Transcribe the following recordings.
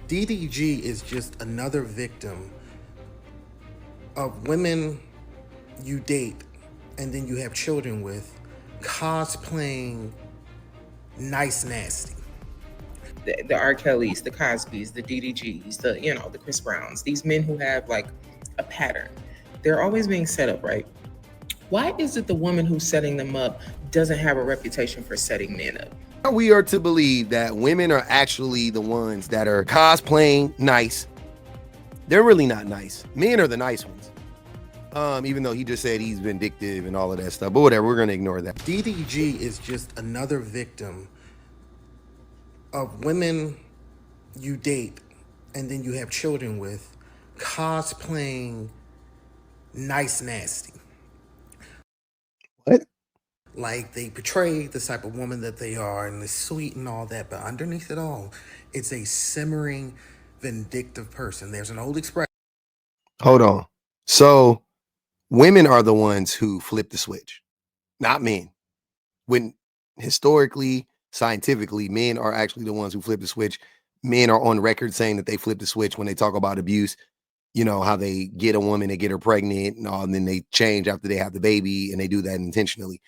DDG is just another victim of women you date and then you have children with cosplaying nice nasty. The R. Kellys, the Cosbys, the DDGs, the Chris Browns, these men who have like a pattern. They're always being set up, right? Why is it the woman who's setting them up doesn't have a reputation for setting men up? We are to believe that women are actually the ones that are cosplaying nice. They're really not nice. Men are the nice ones. Even though he just said he's vindictive and all of that stuff, but whatever, we're gonna ignore that. DDG is just another victim of women you date and then you have children with cosplaying nice nasty. What? Like they portray the type of woman that they are and they're sweet and all that, but underneath it all, it's a simmering, vindictive person. There's an old expression. Hold on. So women are the ones who flip the switch, not men. When historically, scientifically, men are actually the ones who flip the switch. Men are on record saying that they flip the switch when they talk about abuse. You know, how they get a woman, they get her pregnant, and then they change after they have the baby, and they do that intentionally.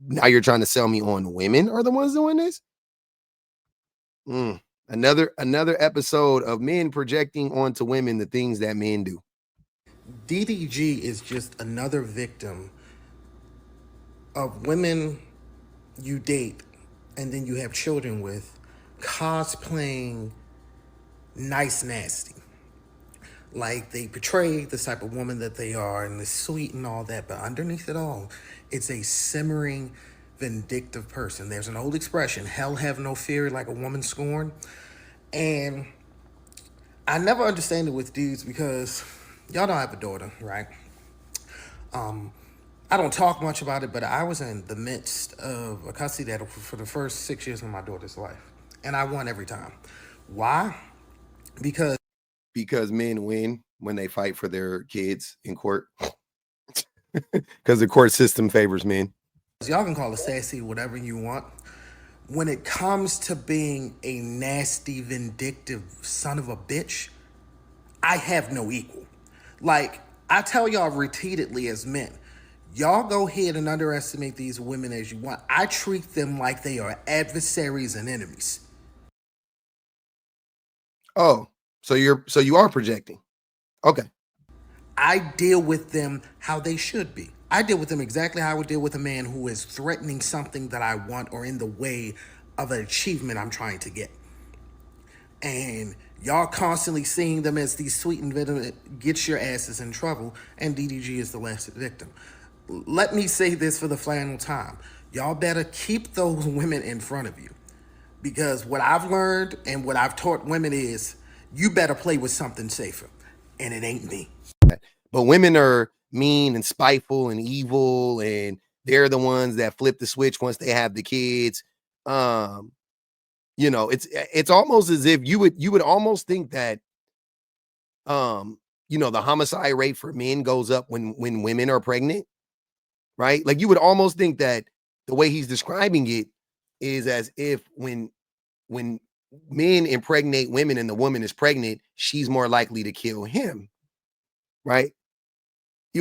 Now you're trying to sell me on women are the ones doing this? Another episode of men projecting onto women the things that men do. DDG is just another victim of women you date and then you have children with cosplaying nice nasty. Like they portray the type of woman that they are and they're sweet and all that, but underneath it all, it's a simmering, vindictive person. There's an old expression, hell have no fear like a woman scorned. And I never understand it with dudes because y'all don't have a daughter, right? I don't talk much about it, but I was in the midst of a custody battle for the first 6 years of my daughter's life. And I won every time. Why? Because men win when they fight for their kids in court. Because the court system favors men. Y'all can call it sassy, whatever you want. When it comes to being a nasty, vindictive son of a bitch, I have no equal. Like, I tell y'all repeatedly as men, y'all go ahead and underestimate these women as you want. I treat them like they are adversaries and enemies. Oh, so you are projecting. Okay. I deal with them how they should be. I deal with them exactly how I would deal with a man who is threatening something that I want or in the way of an achievement I'm trying to get. And y'all constantly seeing them as these sweet and venomous, get your asses in trouble, and DDG is the last victim. Let me say this for the final time. Y'all better keep those women in front of you. Because what I've learned and what I've taught women is, you better play with something safer. And it ain't me. But women are mean and spiteful and evil, and they're the ones that flip the switch once they have the kids. You know, it's almost as if you would almost think that you know, the homicide rate for men goes up when women are pregnant, right? Like you would almost think that the way he's describing it is as if when men impregnate women and the woman is pregnant, she's more likely to kill him, right?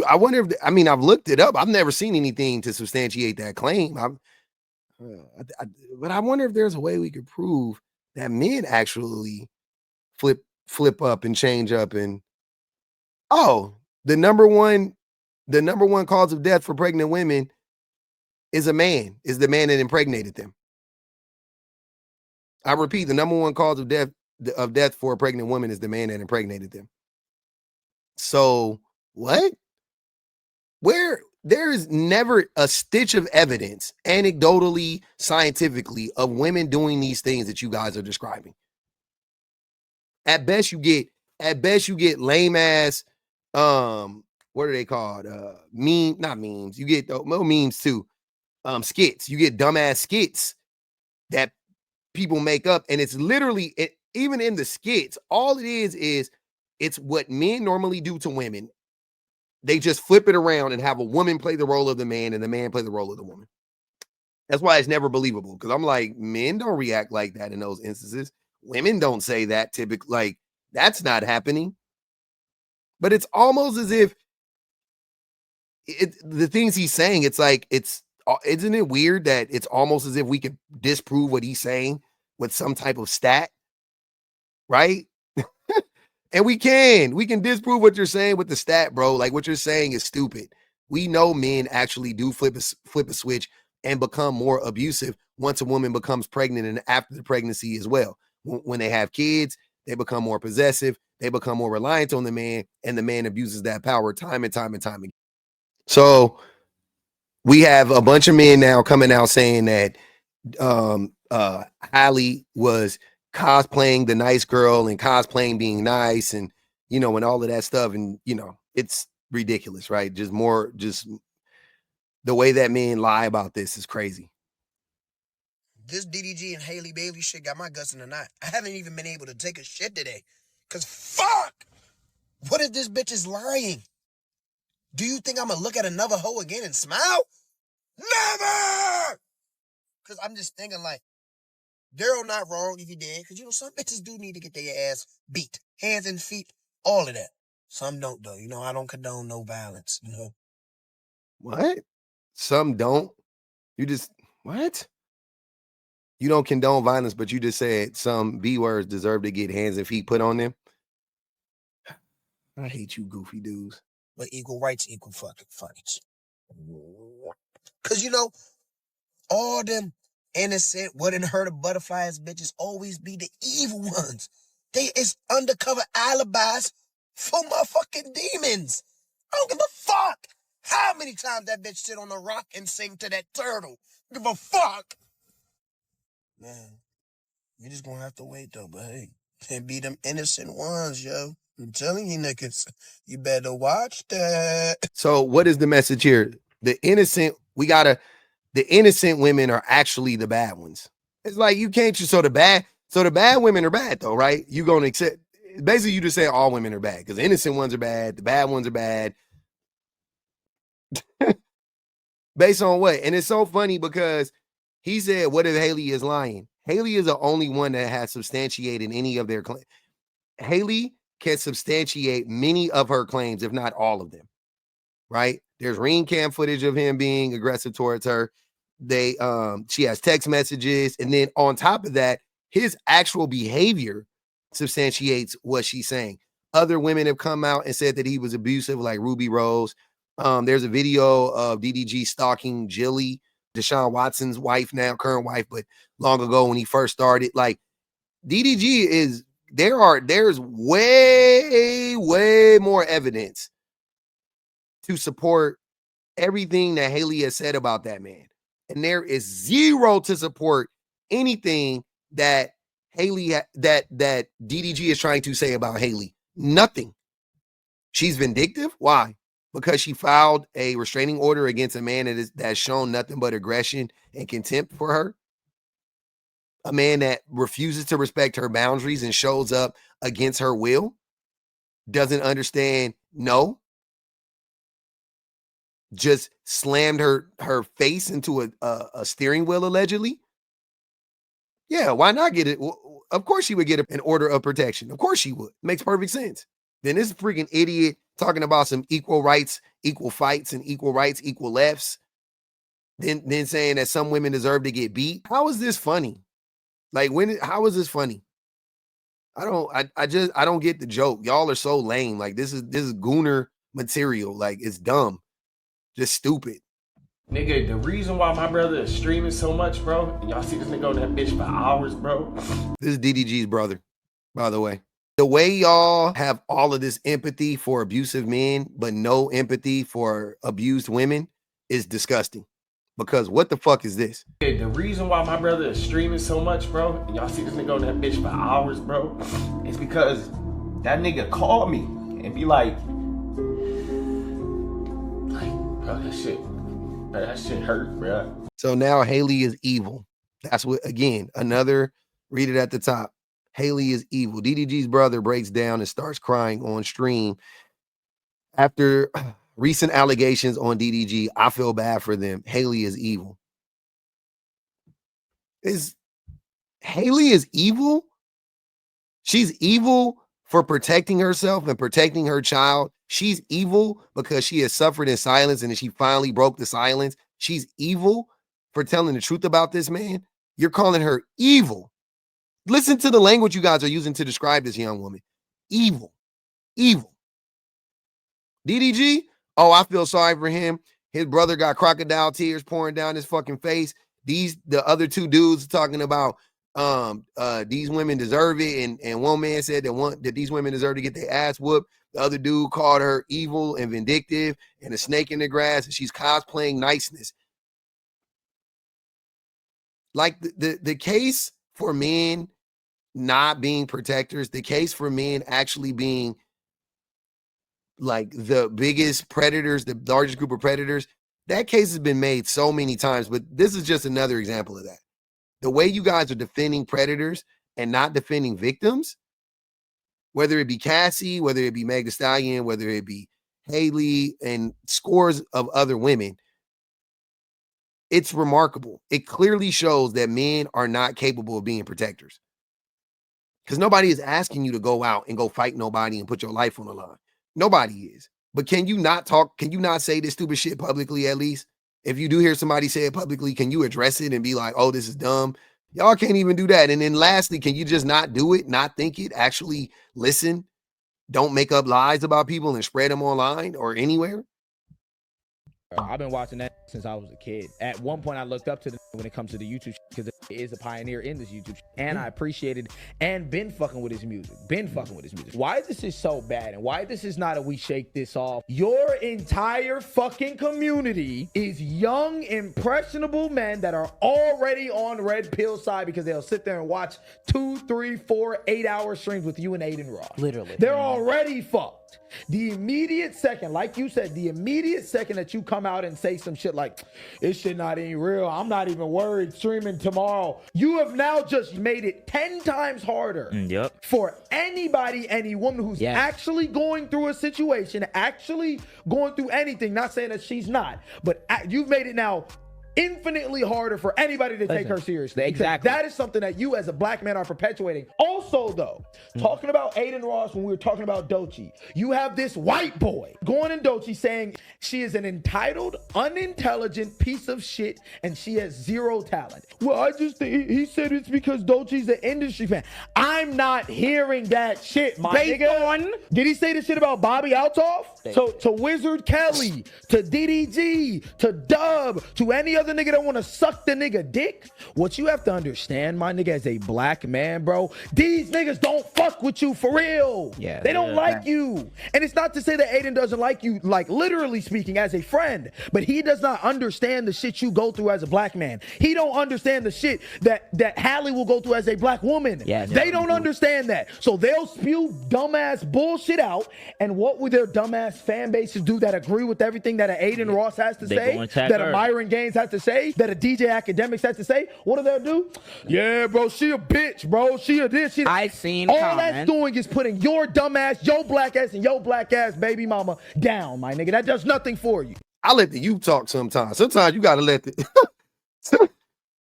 I wonder if I've looked it up. I've never seen anything to substantiate that claim. But I wonder if there's a way we could prove that men actually flip up and change up. And the number one cause of death for pregnant women is the man that impregnated them. I repeat, the number one cause of death for a pregnant woman is the man that impregnated them. So what? Where there is never a stitch of evidence, anecdotally, scientifically, of women doing these things that you guys are describing. At best, you get lame ass, what are they called? Not memes. You get memes too. Skits. You get dumbass skits that people make up, and it's literally even in the skits, all it is it's what men normally do to women. They just flip it around and have a woman play the role of the man and the man play the role of the woman. That's why it's never believable, because I'm like, men don't react like that in those instances. Women don't say that typically. Like, That's not happening. But it's almost as if the things he's saying, it's like, isn't it weird that it's almost as if we could disprove what he's saying with some type of stat, right? And we can disprove what you're saying with the stat, bro. Like, what you're saying is stupid. We know men actually do flip a switch and become more abusive once a woman becomes pregnant and after the pregnancy as well. When they have kids, they become more possessive, they become more reliant on the man, and the man abuses that power time and time and time again. So we have a bunch of men now coming out saying that Halle was cosplaying the nice girl and cosplaying being nice, and and all of that stuff, and it's ridiculous, right? Just the way that men lie about this is crazy. This DDG and Haley Bailey shit got my guts in a knot. I haven't even been able to take a shit today. Cause fuck! What if this bitch is lying? Do you think I'm gonna look at another hoe again and smile? Never! Cause I'm just thinking like, Daryl not wrong if he did. Cause some bitches do need to get their ass beat. Hands and feet, all of that. Some don't though. I don't condone no violence, What? Some don't. You just, what? You don't condone violence, but you just said some B words deserve to get hands and feet put on them. I hate you goofy dudes. But equal rights, equal fucking fights. Cause all them innocent, wouldn't hurt a butterflies bitches always be the evil ones. It's undercover alibis for motherfucking demons. I don't give a fuck how many times that bitch sit on a rock and sing to that turtle. Give a fuck. Man, you just gonna have to wait though, but hey, can't be them innocent ones, yo. I'm telling you niggas, you better watch that. So what is the message here? The innocent women are actually the bad ones. It's like, you can't so the bad women are bad though, right? You gonna accept, basically you just say all women are bad because the innocent ones are bad, the bad ones are bad. Based on what? And it's so funny because he said, what if Haley is lying? Haley is the only one that has substantiated any of their claims. Haley can substantiate many of her claims, if not all of them, right? There's ring cam footage of him being aggressive towards her. She has text messages. And then on top of that, his actual behavior substantiates what she's saying. Other women have come out and said that he was abusive, like Ruby Rose. There's a video of DDG stalking Jilly, Deshaun Watson's wife now, current wife, but long ago when he first started. Like, DDG there's way, way more evidence to support everything that Haley has said about that man. And there is zero to support anything that that DDG is trying to say about Haley. Nothing. She's vindictive. Why? Because she filed a restraining order against a man that's shown nothing but aggression and contempt for her. A man that refuses to respect her boundaries and shows up against her will. Doesn't understand no. Just slammed her face into a steering wheel, allegedly. Yeah, why not get it? Of course she would get an order of protection. Of course she would. Makes perfect sense. Then this freaking idiot talking about some equal rights, equal fights, and equal rights, equal lefts. Then saying that some women deserve to get beat. How is this funny? Like, how is this funny? I don't get the joke. Y'all are so lame. Like, this is gooner material. Like, it's dumb. Just stupid. Nigga, the reason why my brother is streaming so much, bro, and y'all see this nigga on that bitch for hours, bro. This is DDG's brother, by the way. The way y'all have all of this empathy for abusive men, but no empathy for abused women is disgusting. Because what the fuck is this? The reason why my brother is streaming so much, bro, and y'all see this nigga on that bitch for hours, bro, is because that nigga called me and be like, bro, that shit hurt, bro. So now Haley is evil. That's what, again, read it at the top. Haley is evil. DDG's brother breaks down and starts crying on stream after recent allegations on DDG. I feel bad for them. Haley is evil. Haley is evil? She's evil for protecting herself and protecting her child. She's evil because she has suffered in silence and she finally broke the silence. She's evil for telling the truth about this man. You're calling her evil. Listen to the language you guys are using to describe this young woman. Evil. Evil. DDG, oh, I feel sorry for him. His brother got crocodile tears pouring down his fucking face. The other two dudes talking about these women deserve it, and one man said that these women deserve to get their ass whooped. The other dude called her evil and vindictive and a snake in the grass, and she's cosplaying niceness. Like the case for men not being protectors, the case for men actually being like the biggest predators, the largest group of predators, that case has been made so many times, but this is just another example of that. The way you guys are defending predators and not defending victims, whether it be Cassie, whether it be Meg Thee Stallion, whether it be Haley and scores of other women, it's remarkable. It clearly shows that men are not capable of being protectors. Because nobody is asking you to go out and go fight nobody and put your life on the line. Nobody is. But can you not talk? Can you not say this stupid shit publicly at least? If you do hear somebody say it publicly, can you address it and be like, oh, this is dumb? Y'all can't even do that. And then lastly, can you just not do it, not think it, actually listen? Don't make up lies about people and spread them online or anywhere? I've been watching that since I was a kid. At one point, I looked up to the when it comes to the YouTube because it is a pioneer in this YouTube and I appreciated and been fucking with his music. Why this is so bad and why this is not a we shake this off. Your entire fucking community is young, impressionable men that are already on red pill side because they'll sit there and watch 2, 3, 4, 8-hour streams with you and Aiden Ross. Literally. They're already fucked. The immediate second, like you said, the immediate second that you come out and say some shit like, this shit not even real, I'm not even worried, streaming tomorrow, you have now just made it 10 times harder for anybody, any woman who's actually going through a situation, actually going through anything, not saying that she's not, but you've made it now infinitely harder for anybody to take her seriously. Exactly. That is something that you as a black man are perpetuating. Also, though, talking about Aiden Ross when we were talking about Doechii, you have this white boy going in Doechii saying she is an entitled, unintelligent piece of shit and she has zero talent. Well, he said it's because Doechii's an industry fan. I'm not hearing that shit, my nigga. Did he say this shit about Bobby Altoff? To Wizard Kelly, to DDG, to Dub, to any other nigga that want to suck the nigga dick? What you have to understand, my nigga, as a black man, bro, these niggas don't fuck with you for real. Yeah, they don't like you. And it's not to say that Aiden doesn't like you, like literally speaking, as a friend, but he does not understand the shit you go through as a black man. He don't understand the shit that Hallie will go through as a black woman. Yeah, they don't understand that. So they'll spew dumbass bullshit out, and what would their dumbass fan bases do that agree with everything that an Aiden Ross has to say, that a Myron Gaines has to say, that a DJ Academics has to say? What do they do? Yeah, bro, she a bitch, bro. She a this, she. I seen all comments. That's doing is putting your dumbass, your black ass, and your black ass baby mama down, my nigga. That does nothing for you. I let the youth talk sometimes. Sometimes you gotta let the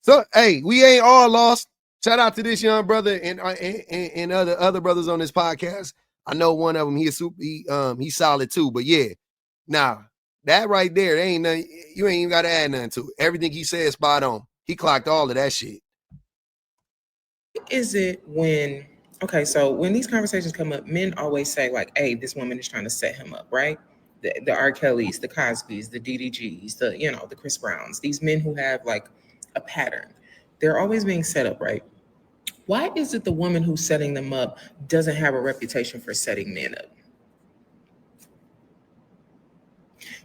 so hey, we ain't all lost. Shout out to this young brother and other brothers on this podcast. I know one of them, he's solid too, but yeah. Now, that right there, ain't nothing, you ain't even gotta add nothing to it. Everything he said spot on. He clocked all of that shit. Is it when, okay, so when these conversations come up, men always say like, hey, this woman is trying to set him up, right? The R. Kellys, the Cosbys, the DDGs, the Chris Browns, these men who have like a pattern. They're always being set up, right? Why is it the woman who's setting them up doesn't have a reputation for setting men up?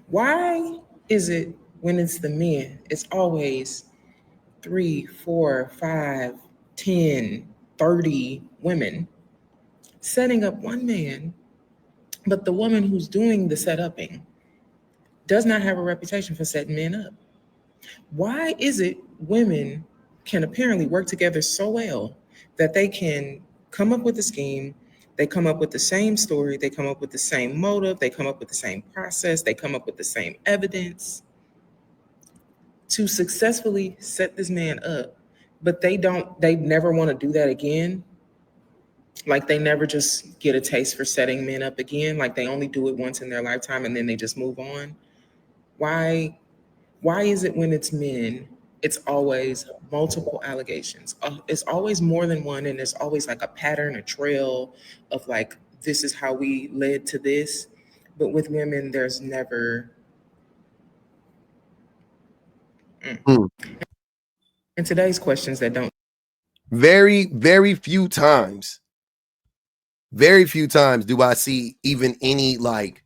Why is it when it's the men, it's always 3, 4, 5, 10, 30 women setting up one man, but the woman who's doing the set-upping does not have a reputation for setting men up? Why is it women can apparently work together so well that they can come up with a scheme, they come up with the same story, they come up with the same motive, they come up with the same process, they come up with the same evidence to successfully set this man up, but they never want to do that again? Like they never just get a taste for setting men up again. Like they only do it once in their lifetime and then they just move on. Why is it when it's men, it's always multiple allegations? It's always more than one, and there's always like a pattern, a trail of like, this is how we led to this. But with women, there's never. Mm. And today's questions that don't. Very, very few times do I see even any like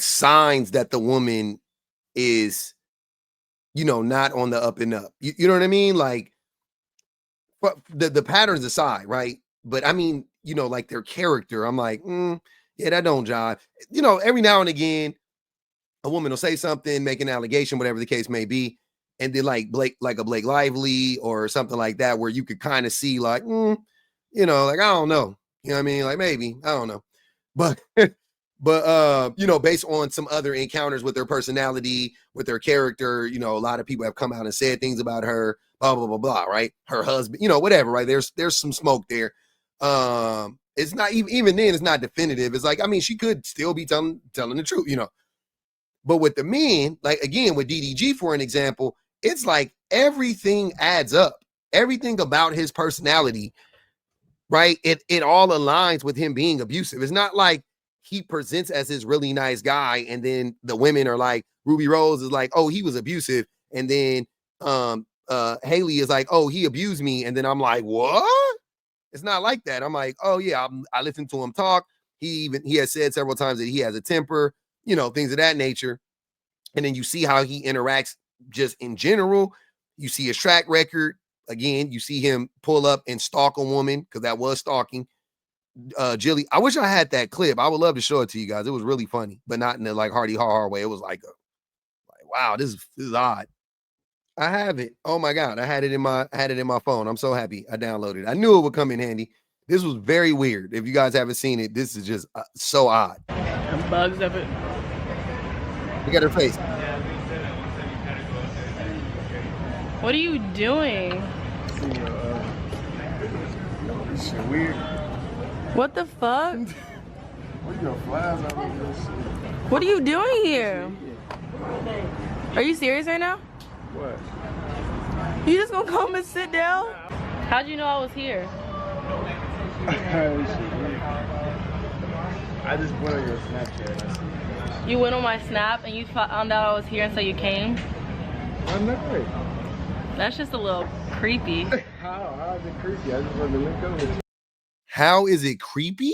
signs that the woman is, you know, not on the up and up. You know what I mean? Like, but the patterns aside, right? But I mean, you know, like their character, I'm like, yeah, that don't jive. You know, every now and again, a woman will say something, make an allegation, whatever the case may be, and then like Blake Lively or something like that, where you could kind of see like, you know, like, I don't know. You know what I mean? Like maybe, I don't know. But you know, based on some other encounters with their personality, with their character, you know, a lot of people have come out and said things about her, blah, blah, blah, blah, right? Her husband, you know, whatever, right? There's some smoke there. It's not even then, it's not definitive. It's like, I mean, she could still be telling the truth, you know. But with the men, like again, with DDG, for an example, it's like everything adds up. Everything about his personality, right? It all aligns with him being abusive. It's not like he presents as this really nice guy, and then the women are like, Ruby Rose is like, oh, he was abusive, and then Haley is like, oh, he abused me, and then I'm like, what? It's not like that. I'm like, oh yeah, I listened to him talk. He has said several times that he has a temper, you know, things of that nature. And then you see how he interacts just in general. You see his track record. Again, you see him pull up and stalk a woman, because that was stalking. Jilly, I wish I had that clip. I would love to show it to you guys. It was really funny, but not in the like hardy har way. It was like wow, this is odd. I have it. Oh my God, I had it in my phone. I'm so happy I downloaded it. I knew it would come in handy. This was very weird. If you guys haven't seen it, this is just so odd. And bugs of it. Look at her face. What are you doing? This shit weird. What the fuck? What are your flies out of this shit? What are you doing here? Are you serious right now? What? You just gonna come and sit down? How'd you know I was here? This shit weird. I just went on your Snapchat. I see. You went on my Snap and you found out I was here and so you came? I know it. That's just a little creepy. How is it creepy? I just wanted to link up with you. How is it creepy?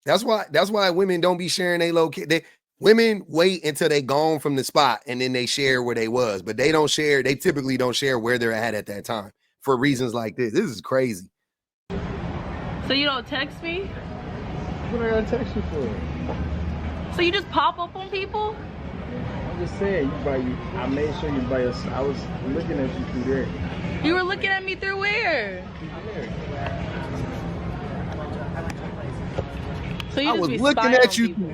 That's why women don't be sharing their location. Women wait until they gone from the spot and then they share where they was, but they don't share. They typically don't share where they're at that time for reasons like this. This is crazy. So you don't text me? What I gotta text you for? So you just pop up on people? I'm just saying, I made sure you by yourself. I was looking at you through there. You were looking at me through where? So you I just was be looking spying at on you. people.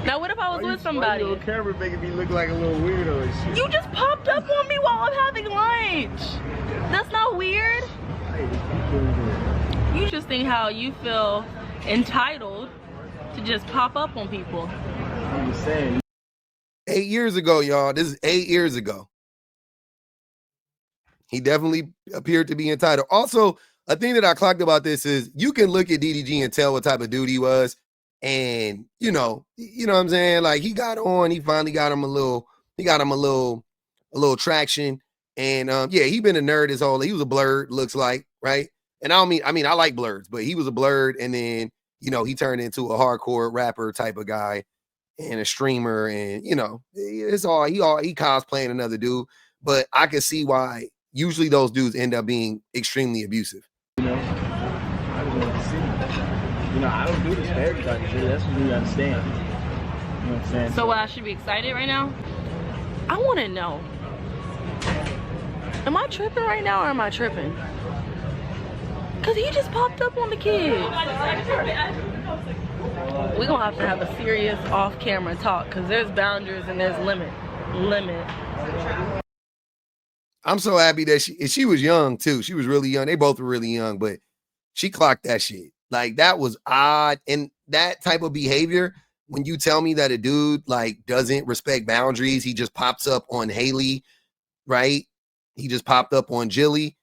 Now what if I was with somebody? Why you on camera making me look like a little weirdo and shit? You just popped up on me while I'm having lunch. That's not weird. Hey, keep doing that. You just think how you feel entitled to just pop up on people. I'm just saying. 8 years ago, y'all. This is 8 years ago. He definitely appeared to be entitled. Also, a thing that I clocked about this is you can look at DDG and tell what type of dude he was. And you know what I'm saying? Like he finally got him a little traction. And yeah, he been a nerd his whole life. He was a blurred, looks like, right? And I mean, I like blurs, but he was a blurred, and then he turned into a hardcore rapper type of guy and a streamer, and it's all he cosplaying another dude. But I can see why usually those dudes end up being extremely abusive. I just want to see. I don't do this for everybody. So that's what you understand. You know what I'm saying? So I should be excited right now? I want to know. Am I tripping right now or am I tripping? Because he just popped up on the kid. We're going to have a serious off-camera talk because there's boundaries and there's limit. I'm so happy that she was young too. She was really young. They both were really young, but she clocked that shit. Like that was odd. And that type of behavior, when you tell me that a dude like doesn't respect boundaries, he just pops up on Haley, right? He just popped up on Jilly.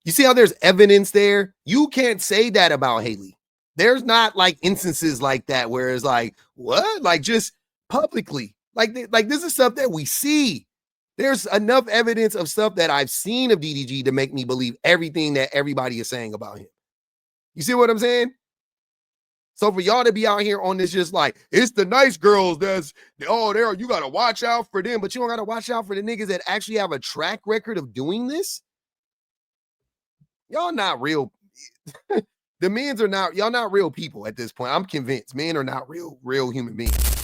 You see how there's evidence there? You can't say that about Haley. There's not like instances like that where it's like, what? Like just publicly. Like this is stuff that we see. There's enough evidence of stuff that I've seen of DDG to make me believe everything that everybody is saying about him. You see what I'm saying? So for y'all to be out here on this, just like, it's the nice girls that's, oh, there, you got to watch out for them, but you don't got to watch out for the niggas that actually have a track record of doing this. Y'all not real. The men's are not, y'all not real people at this point. I'm convinced men are not real human beings.